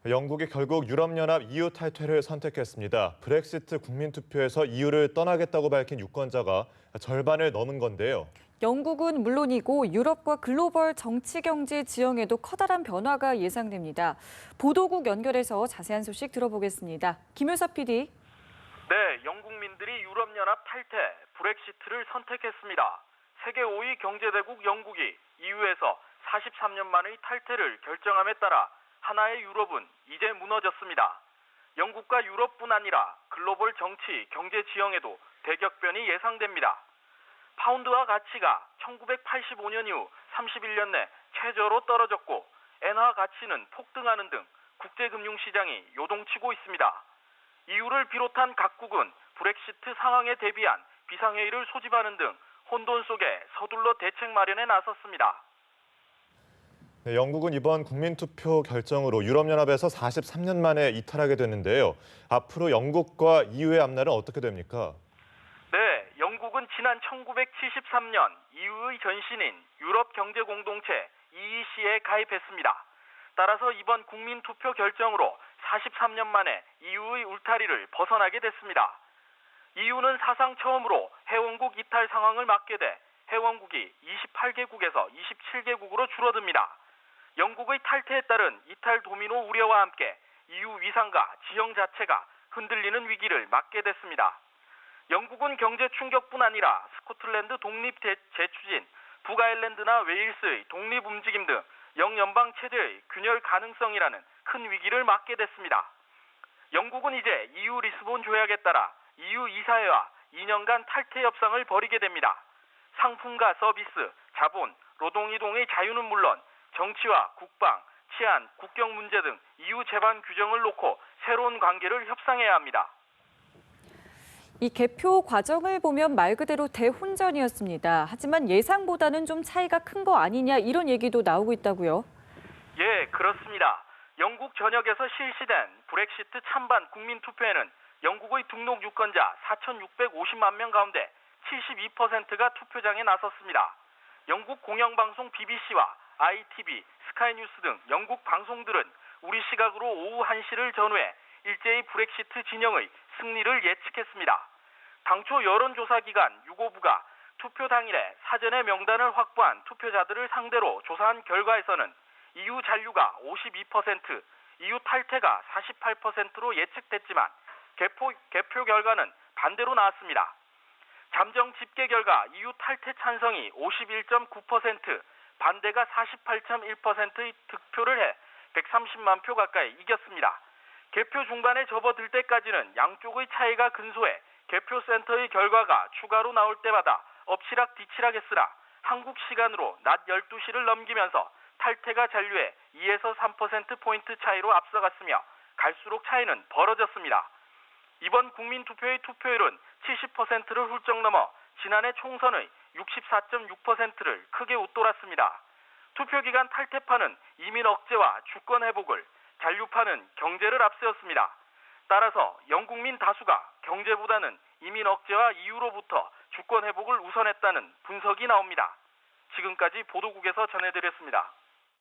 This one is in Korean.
영국이 결국 유럽연합 EU 탈퇴를 선택했습니다. 브렉시트 국민투표에서 EU를 떠나겠다고 밝힌 유권자가 절반을 넘은 건데요. 영국은 물론이고 유럽과 글로벌 정치 경제 지형에도 커다란 변화가 예상됩니다. 보도국 연결해서 자세한 소식 들어보겠습니다. 김효사 PD. 네, 영국민들이 유럽연합 탈퇴, 브렉시트를 선택했습니다. 세계 5위 경제대국 영국이 EU에서 43년 만의 탈퇴를 결정함에 따라 하나의 유럽은 이제 무너졌습니다. 영국과 유럽뿐 아니라 글로벌 정치, 경제 지형에도 대격변이 예상됩니다. 파운드화 가치가 1985년 이후 31년 내 최저로 떨어졌고 엔화 가치는 폭등하는 등 국제금융시장이 요동치고 있습니다. EU를 비롯한 각국은 브렉시트 상황에 대비한 비상회의를 소집하는 등 혼돈 속에 서둘러 대책 마련에 나섰습니다. 네, 영국은 이번 국민투표 결정으로 유럽연합에서 43년 만에 이탈하게 됐는데요. 앞으로 영국과 EU의 앞날은 어떻게 됩니까? 네, 영국은 지난 1973년 EU의 전신인 유럽경제공동체 EEC에 가입했습니다. 따라서 이번 국민투표 결정으로 43년 만에 EU의 울타리를 벗어나게 됐습니다. EU는 사상 처음으로 회원국 이탈 상황을 맞게 돼 회원국이 28개국에서 27개국으로 줄어듭니다. 영국의 탈퇴에 따른 이탈 도미노 우려와 함께 EU 위상과 지형 자체가 흔들리는 위기를 맞게 됐습니다. 영국은 경제 충격뿐 아니라 스코틀랜드 독립 재추진, 북아일랜드나 웨일스의 독립 움직임 등 영연방 체제의 균열 가능성이라는 큰 위기를 맞게 됐습니다. 영국은 이제 EU 리스본 조약에 따라 EU 이사회와 2년간 탈퇴 협상을 벌이게 됩니다. 상품과 서비스, 자본, 노동이동의 자유는 물론 정치와 국방, 치안, 국경 문제 등 EU 제반 규정을 놓고 새로운 관계를 협상해야 합니다. 이 개표 과정을 보면 말 그대로 대혼전이었습니다. 하지만 예상보다는 좀 차이가 큰 거 아니냐 이런 얘기도 나오고 있다고요. 예, 그렇습니다. 영국 전역에서 실시된 브렉시트 찬반 국민투표에는 영국의 등록 유권자 4,650만 명 가운데 72%가 투표장에 나섰습니다. 영국 공영방송 BBC와 ITV, 스카이뉴스 등 영국 방송들은 우리 시각으로 오후 1시를 전후해 일제히 브렉시트 진영의 승리를 예측했습니다. 당초 여론조사기관 유고부가 투표 당일에 사전에 명단을 확보한 투표자들을 상대로 조사한 결과에서는 EU 잔류가 52%, EU 탈퇴가 48%로 예측됐지만 개표 결과는 반대로 나왔습니다. 잠정 집계 결과 EU 탈퇴 찬성이 51.9%, 반대가 48.1%의 득표를 해 130만 표 가까이 이겼습니다. 개표 중반에 접어들 때까지는 양쪽의 차이가 근소해 개표센터의 결과가 추가로 나올 때마다 엎치락뒤치락 했으나 한국 시간으로 낮 12시를 넘기면서 탈퇴가 잔류해 2에서 3%포인트 차이로 앞서갔으며 갈수록 차이는 벌어졌습니다. 이번 국민투표의 투표율은 70%를 훌쩍 넘어 지난해 총선의 64.6%를 크게 웃돌았습니다. 투표기간 탈퇴파는 이민 억제와 주권 회복을, 잔류파는 경제를 앞세웠습니다. 따라서 영국민 다수가 경제보다는 이민 억제와 EU로부터 주권 회복을 우선했다는 분석이 나옵니다. 지금까지 보도국에서 전해드렸습니다.